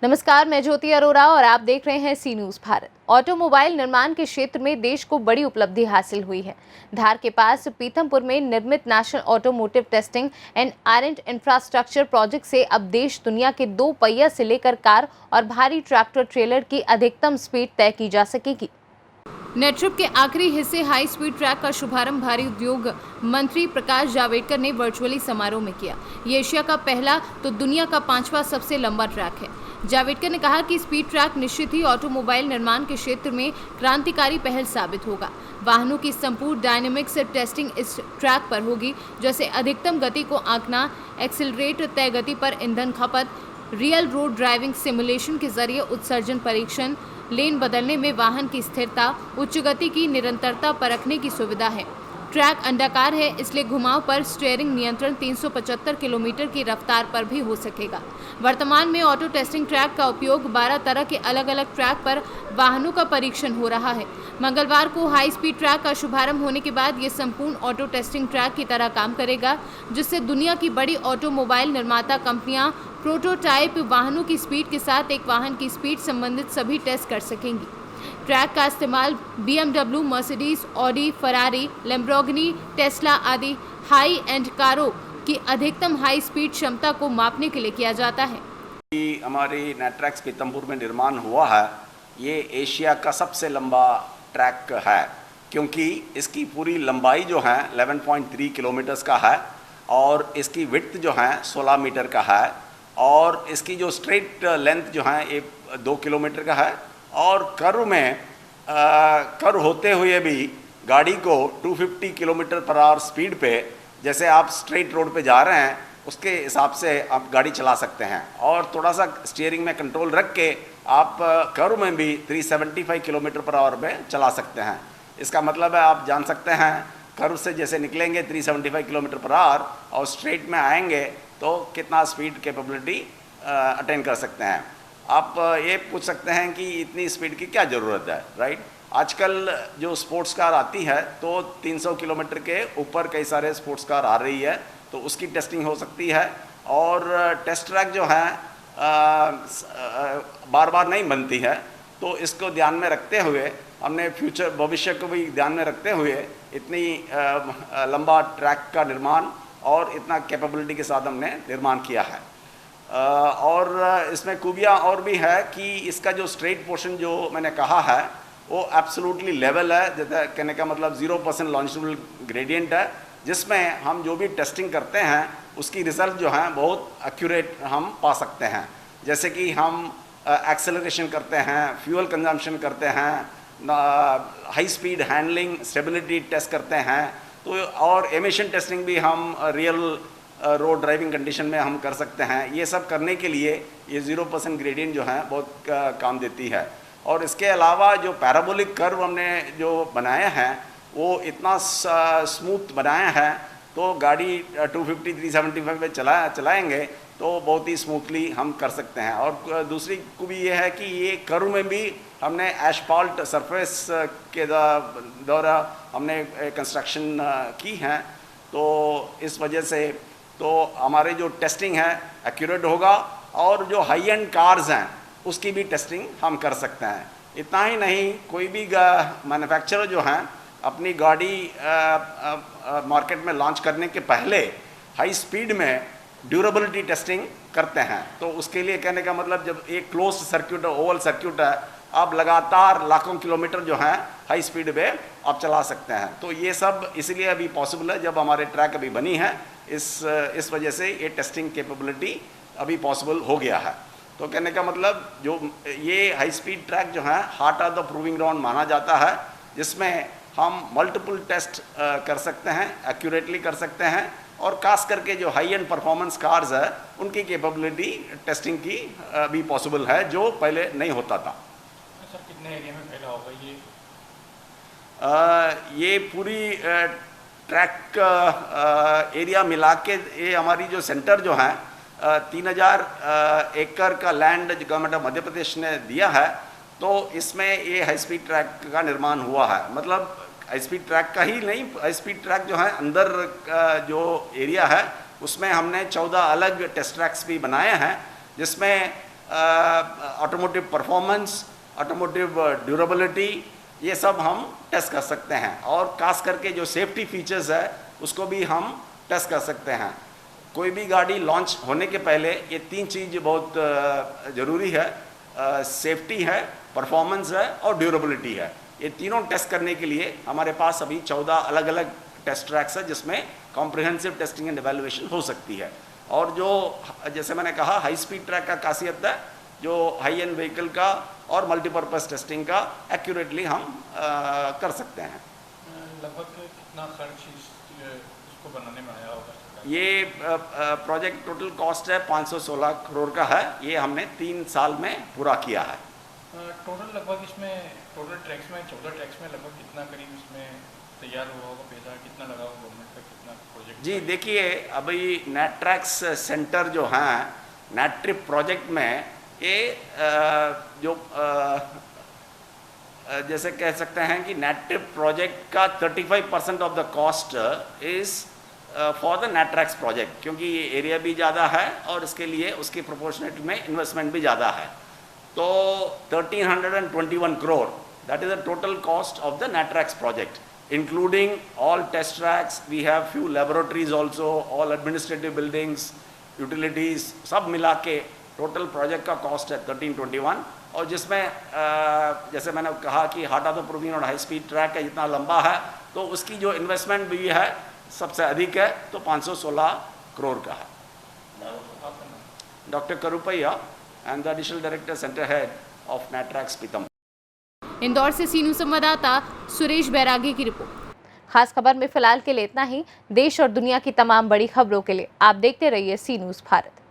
नमस्कार, मैं ज्योति अरोरा और आप देख रहे हैं सी न्यूज भारत। ऑटोमोबाइल निर्माण के क्षेत्र में देश को बड़ी उपलब्धि हासिल हुई है। धार के पास पीथमपुर में निर्मित national automotive testing and R and D infrastructure project से अब देश दुनिया के 2 पहिया से लेकर कार और भारी ट्रैक्टर ट्रेलर की अधिकतम स्पीड तय की जा सकेगी। नेट्रिप के आखिरी हिस्से हाई स्पीड ट्रैक का शुभारंभ भारी उद्योग मंत्री प्रकाश जावड़ेकर ने वर्चुअली समारोह में किया। ये एशिया का पहला तो दुनिया का 5वां सबसे लंबा ट्रैक है। जावड़ेकर ने कहा कि स्पीड ट्रैक निश्चित ही ऑटोमोबाइल निर्माण के क्षेत्र में क्रांतिकारी पहल साबित होगा। वाहनों की संपूर्ण डायनेमिक्स टेस्टिंग इस ट्रैक पर होगी, जैसे अधिकतम गति को आंकना, एक्सीलरेट, तय गति पर ईंधन खपत, रियल रोड ड्राइविंग सिमुलेशन के जरिए उत्सर्जन परीक्षण, लेन बदलने में वाहन की स्थिरता, उच्च गति की निरंतरता परखने की सुविधा है। ट्रैक अंडाकार है, इसलिए घुमाव पर स्टीयरिंग नियंत्रण 375 किलोमीटर की रफ्तार पर भी हो सकेगा। वर्तमान में ऑटो टेस्टिंग ट्रैक का उपयोग 12 तरह के अलग अलग ट्रैक पर वाहनों का परीक्षण हो रहा है। मंगलवार को हाई स्पीड ट्रैक का शुभारंभ होने के बाद ये संपूर्ण ऑटो टेस्टिंग ट्रैक की तरह काम करेगा, जिससे दुनिया की बड़ी ऑटोमोबाइल निर्माता कंपनियां प्रोटोटाइप वाहनों की स्पीड के साथ एक वाहन की स्पीड संबंधित सभी टेस्ट कर सकेंगी। ट्रैक का इस्तेमाल BMW, Mercedes, Audi, Ferrari, Lamborghini, Tesla आदि हाई एंड कारों की अधिकतम हाई स्पीड क्षमता को मापने के लिए किया जाता है। हमारी नेट्रैक्स पीथमपुर में निर्माण हुआ है, ये एशिया का सबसे लंबा ट्रैक है, क्योंकि इसकी पूरी लंबाई जो है 11.3 किलोमीटर्स का है और इसकी विड्थ जो है 16 मीटर का है और इसकी जो स्ट्रेट लेंथ जो है ये 2 किलोमीटर का है और कर्व में कर्व होते हुए भी गाड़ी को 250 किलोमीटर पर आवर स्पीड पे, जैसे आप स्ट्रेट रोड पे जा रहे हैं उसके हिसाब से आप गाड़ी चला सकते हैं और थोड़ा सा स्टीयरिंग में कंट्रोल रख के आप कर्व में भी 375 किलोमीटर पर आवर में चला सकते हैं। इसका मतलब है आप जान सकते हैं कर्व से जैसे निकलेंगे 375 किलोमीटर पर आवर और स्ट्रेट में आएंगे तो कितना स्पीड कैपेबिलिटी अटेन कर सकते हैं। आप ये पूछ सकते हैं कि इतनी स्पीड की क्या ज़रूरत है, राइट। आजकल जो स्पोर्ट्स कार आती है तो 300 किलोमीटर के ऊपर कई सारे स्पोर्ट्स कार आ रही है, तो उसकी टेस्टिंग हो सकती है और टेस्ट ट्रैक जो है बार बार नहीं बनती है, तो इसको ध्यान में रखते हुए हमने फ्यूचर भविष्य को भी ध्यान में रखते हुए इतनी लंबा ट्रैक का निर्माण और इतना कैपेबिलिटी के साथ हमने निर्माण किया है। और इसमें खूबियाँ और भी है कि इसका जो स्ट्रेट पोर्शन जो मैंने कहा है वो एब्सोल्युटली लेवल है, जैसे कहने का मतलब 0% लॉन्जिट्यूडल ग्रेडियंट है, जिसमें हम जो भी टेस्टिंग करते हैं उसकी रिजल्ट जो है बहुत एक्यूरेट हम पा सकते हैं। जैसे कि हम एक्सेलरेशन करते हैं, फ्यूल कंजम्पशन करते हैं, high speed handling stability test करते हैं, तो और एमिशन टेस्टिंग भी हम रियल रोड ड्राइविंग कंडीशन में हम कर सकते हैं। ये सब करने के लिए ये 0% ग्रेडियंट जो है बहुत काम देती है। और इसके अलावा जो पैराबोलिक कर्व हमने जो बनाए हैं वो इतना स्मूथ बनाया है तो गाड़ी 250-375 पे चलाएंगे तो बहुत ही स्मूथली हम कर सकते हैं। और दूसरी खूबी ये है कि ये कर्व में भी हमने एस्फाल्ट सरफेस के द्वारा हमने कंस्ट्रक्शन की है, तो इस वजह से तो हमारे जो टेस्टिंग है एक्यूरेट होगा और जो हाई एंड कार्स हैं उसकी भी टेस्टिंग हम कर सकते हैं। इतना ही नहीं, कोई भी मैन्युफैक्चरर जो हैं अपनी गाड़ी मार्केट में लॉन्च करने के पहले हाई स्पीड में ड्यूरेबिलिटी टेस्टिंग करते हैं, तो उसके लिए कहने का मतलब जब एक क्लोज सर्क्यूट है, ओवल सर्क्यूट है, आप लगातार लाखों किलोमीटर जो हैं हाई स्पीड पे आप चला सकते हैं। तो ये सब इसलिए अभी पॉसिबल है जब हमारे ट्रैक अभी बनी है, इस वजह से ये टेस्टिंग कैपेबिलिटी अभी पॉसिबल हो गया है। तो कहने का मतलब जो ये हाई स्पीड ट्रैक जो है heart of the proving ground माना जाता है, जिसमें हम मल्टीपल टेस्ट कर सकते हैं, एक्यूरेटली कर सकते हैं और खास करके जो हाई एंड परफॉर्मेंस कार्स है उनकी कैपेबिलिटी टेस्टिंग की अभी पॉसिबल है, जो पहले नहीं होता था। सर कितने एरिया में फैला होगा ये पूरी ट्रैक एरिया मिला के ये हमारी जो सेंटर जो है 3000 एकड़ का land government of Madhya Pradesh ने दिया है, तो इसमें ये हाई स्पीड ट्रैक का निर्माण हुआ है। मतलब हाई स्पीड ट्रैक का ही नहीं, हाई स्पीड ट्रैक जो है अंदर का जो एरिया है उसमें हमने 14 अलग टेस्ट ट्रैक्स भी बनाए हैं, जिसमें ऑटोमोटिव परफॉर्मेंस, ऑटोमोटिव ड्यूरेबिलिटी, ये सब हम टेस्ट कर सकते हैं। और खास करके जो सेफ्टी फीचर्स है उसको भी हम टेस्ट कर सकते हैं। कोई भी गाड़ी लॉन्च होने के पहले ये 3 चीज़ बहुत ज़रूरी है, सेफ्टी है, परफॉर्मेंस है और ड्यूरेबिलिटी है। ये तीनों टेस्ट करने के लिए हमारे पास अभी 14 अलग अलग टेस्ट ट्रैक्स है जिसमें कॉम्प्रिहेंसिव टेस्टिंग एंड एवेल्युएशन हो सकती है। और जो जैसे मैंने कहा हाई स्पीड ट्रैक का खासियत है जो हाई एंड व्हीकल का और मल्टीपर्पज़ टेस्टिंग का एक्यूरेटली हम कर सकते हैं। लगभग कितना खर्च इसको बनाने में आया होगा? ये प्रोजेक्ट टोटल कॉस्ट है 516 करोड़ का है। ये हमने 3 साल में पूरा किया है। टोटल लगभग इसमें टोटल ट्रैक्स में 14 ट्रैक्स में लगभग कितना करीब इसमें तैयार हुआ होगा, पैसा कितना लगा होगा गवर्नमेंट का, कितना प्रोजेक्ट? जी देखिए, अभी नेट्रैक्स सेंटर जो हैं नेट्रिप प्रोजेक्ट में ये जैसे कह सकते हैं कि नेट्रिप प्रोजेक्ट का 35% of the cost is for the NATRAX project, क्योंकि ये एरिया भी ज़्यादा है और इसके लिए उसकी प्रोपोर्शनेट में इन्वेस्टमेंट भी ज़्यादा है। तो 1321 crore, that is the total cost of the NATRAX project, including all test tracks. We have few laboratories also, all administrative buildings, utilities, सब मिला के टोटल प्रोजेक्ट का कॉस्ट है 1321। और जिसमें जैसे मैंने कहा कि हाटा तो प्रोवीन और हाई स्पीड ट्रैक है, जितना लंबा है तो उसकी जो इन्वेस्टमेंट भी है सबसे अधिक है, तो 516 करोड़ का है। Doctor Karuppaiah and the additional director centre head of NATRAX Pitham. Indore से सी न्यूज़ संवाददाता सुरेश बैरागी की रिपोर्ट। खास खबर में फिलहाल के लिए इतना ही। देश और दुनिया की तमाम बड़ी खबरों के लिए आप देखते रहिए सी न्यूज़ भारत।